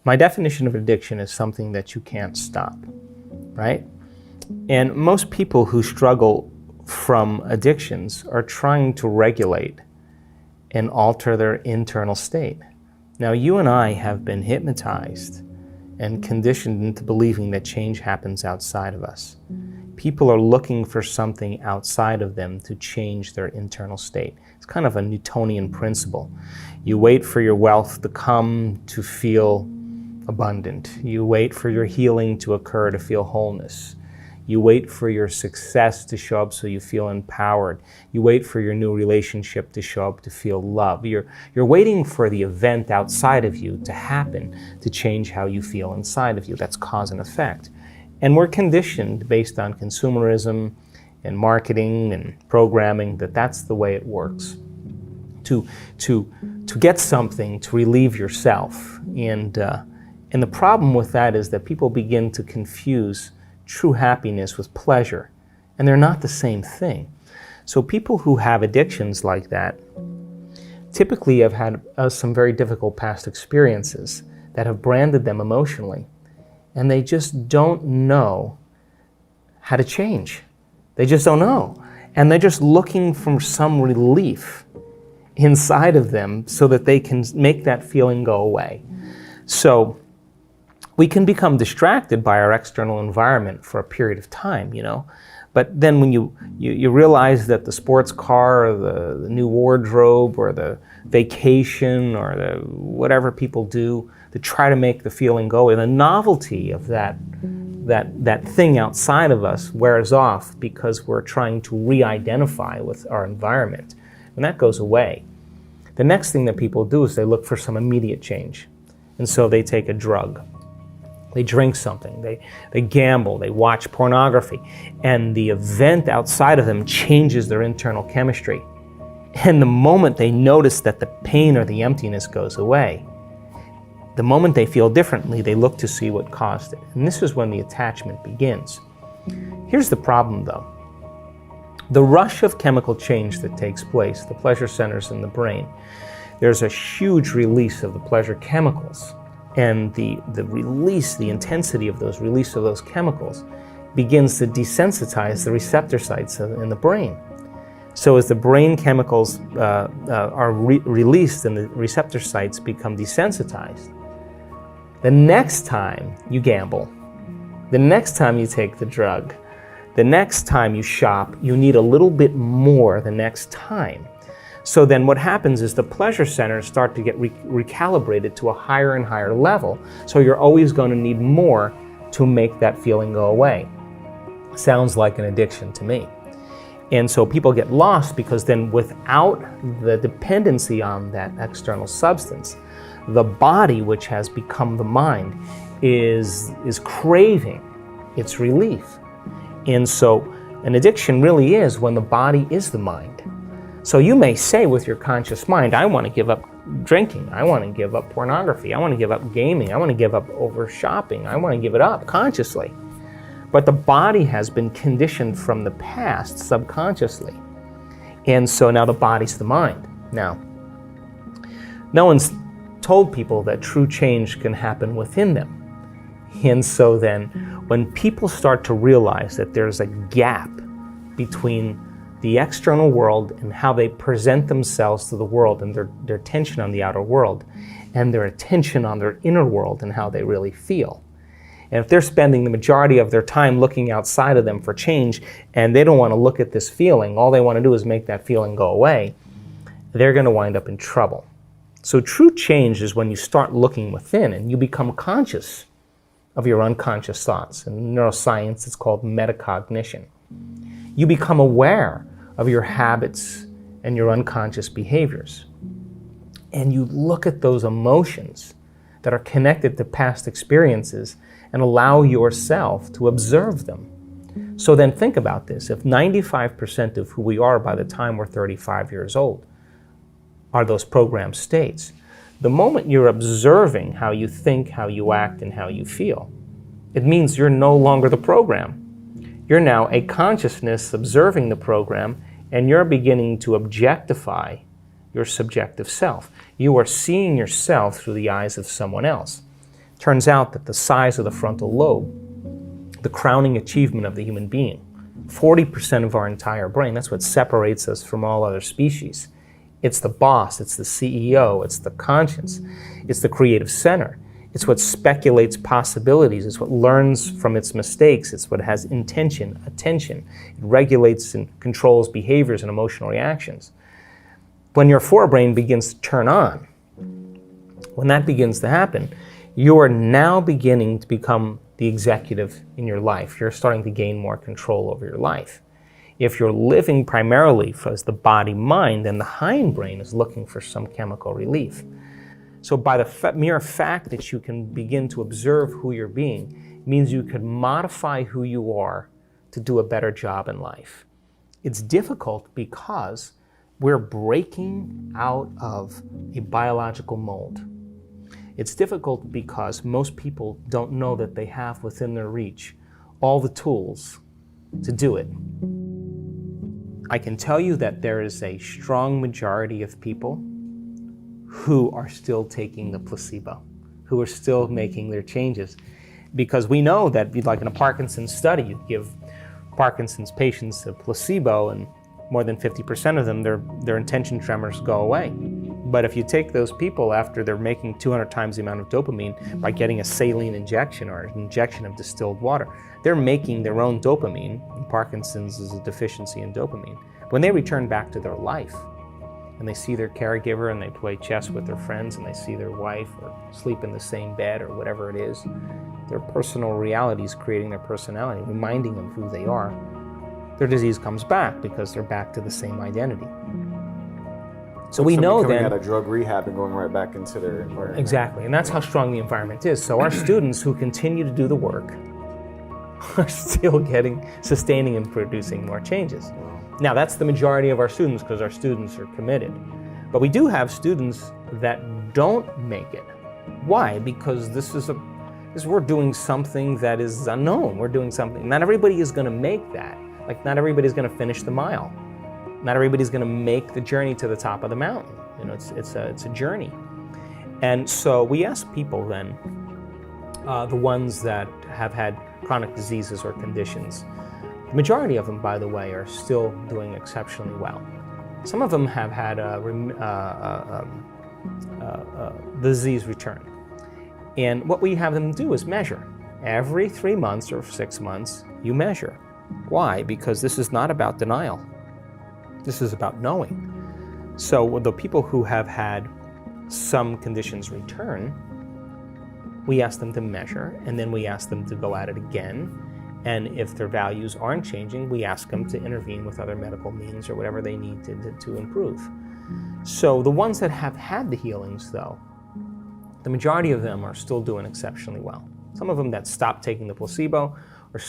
My definition of addiction is something that you can't stop, right? And most people who struggle from addictions are trying to regulate and alter their internal state. Now, you and I have been hypnotized and conditioned into believing that change happens outside of us. People are looking for something outside of them to change their internal state. It's kind of a Newtonian principle. You wait for your wealth to come to feel abundant. You wait for your healing to occur to feel wholeness. You wait for your success to show up so you feel empowered. You wait for your new relationship to show up to feel love. You're waiting for the event outside of you to happen to change how you feel inside of you. That's cause and effect. And we're conditioned based on consumerism and marketing and programming that that's the way it works. To get something to relieve yourself. And the problem with that is that people begin to confuse true happiness with pleasure, and they're not the same thing. So people who have addictions like that typically have had some very difficult past experiences that have branded them emotionally, and they just don't know how to change. They just don't know. And they're just looking for some relief inside of them so that they can make that feeling go away. So we can become distracted by our external environment for a period of time, But then when you realize that the sports car or the new wardrobe or the vacation or the whatever people do to try to make the feeling go away, the novelty of that thing outside of us wears off because we're trying to re-identify with our environment. And that goes away. The next thing that people do is they look for some immediate change. And so they take a drug. They drink something, they gamble, they watch pornography, and the event outside of them changes their internal chemistry. And the moment they notice that the pain or the emptiness goes away, the moment they feel differently, they look to see what caused it. And this is when the attachment begins. Here's the problem though. The rush of chemical change that takes place, the pleasure centers in the brain, there's a huge release of the pleasure chemicals. And the release, the intensity of those release of those chemicals begins to desensitize the receptor sites in the brain. So as the brain chemicals are released and the receptor sites become desensitized, the next time you gamble, the next time you take the drug, the next time you shop, you need a little bit more the next time. So then what happens is the pleasure centers start to get recalibrated to a higher and higher level. So you're always going to need more to make that feeling go away. Sounds like an addiction to me. And so people get lost because then without the dependency on that external substance, the body, which has become the mind, is craving its relief. And so an addiction really is when the body is the mind. So you may say with your conscious mind, I want to give up drinking, I want to give up pornography, I want to give up gaming, I want to give up over shopping, I want to give it up consciously. But the body has been conditioned from the past subconsciously. And so now the body's the mind. Now, no one's told people that true change can happen within them. And so then when people start to realize that there's a gap between the external world and how they present themselves to the world and their attention on the outer world and their attention on their inner world and how they really feel. And if they're spending the majority of their time looking outside of them for change and they don't want to look at this feeling, all they want to do is make that feeling go away, they're going to wind up in trouble. So true change is when you start looking within and you become conscious of your unconscious thoughts. In neuroscience, it's called metacognition. You become aware of your habits and your unconscious behaviors. And you look at those emotions that are connected to past experiences and allow yourself to observe them. So then think about this. If 95% of who we are by the time we're 35 years old are those programmed states, the moment you're observing how you think, how you act, and how you feel, it means you're no longer the program. You're now a consciousness observing the program, and you're beginning to objectify your subjective self. You are seeing yourself through the eyes of someone else. Turns out that the size of the frontal lobe, the crowning achievement of the human being, 40% of our entire brain, that's what separates us from all other species. It's the boss, it's the CEO, it's the conscience, it's the creative center. It's what speculates possibilities, it's what learns from its mistakes, it's what has intention, attention. It regulates and controls behaviors and emotional reactions. When your forebrain begins to turn on, when that begins to happen, you are now beginning to become the executive in your life. You're starting to gain more control over your life. If you're living primarily as the body-mind, then the hindbrain is looking for some chemical relief. So by the mere fact that you can begin to observe who you're being, means you can modify who you are to do a better job in life. It's difficult because we're breaking out of a biological mold. It's difficult because most people don't know that they have within their reach all the tools to do it. I can tell you that there is a strong majority of people who are still taking the placebo, who are still making their changes. Because we know that, like in a Parkinson's study, you give Parkinson's patients a placebo and more than 50% of them, their intention tremors go away. But if you take those people after they're making 200 times the amount of dopamine by getting a saline injection or an injection of distilled water, they're making their own dopamine. And Parkinson's is a deficiency in dopamine. When they return back to their life and they see their caregiver and they play chess with their friends and they see their wife or sleep in the same bed or whatever it is, their personal reality is creating their personality, reminding them who they are. Their disease comes back because they're back to the same identity. So we know then... coming out of drug rehab and going right back into their environment. Exactly, and that's how strong the environment is. So our students who continue to do the work are still sustaining and producing more changes. Now that's the majority of our students because our students are committed. But we do have students that don't make it. Why? Because we're doing something that is unknown. We're doing something, not everybody is going to make that. Like not everybody's going to finish the mile. Not everybody's going to make the journey to the top of the mountain. You know, it's a journey. And so we ask people then, the ones that have had chronic diseases or conditions. The majority of them, by the way, are still doing exceptionally well. Some of them have had the disease return. And what we have them do is measure. Every 3 months or 6 months, you measure. Why? Because this is not about denial. This is about knowing. So the people who have had some conditions return, we ask them to measure, and then we ask them to go at it again. And if their values aren't changing, we ask them to intervene with other medical means or whatever they need to improve. So the ones that have had the healings, though, the majority of them are still doing exceptionally well. Some of them that stop taking the placebo or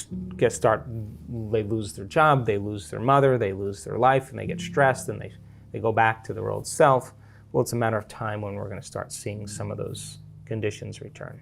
they lose their job, they lose their mother, they lose their life, and they get stressed, and they go back to their old self. Well, it's a matter of time when we're going to start seeing some of those conditions return.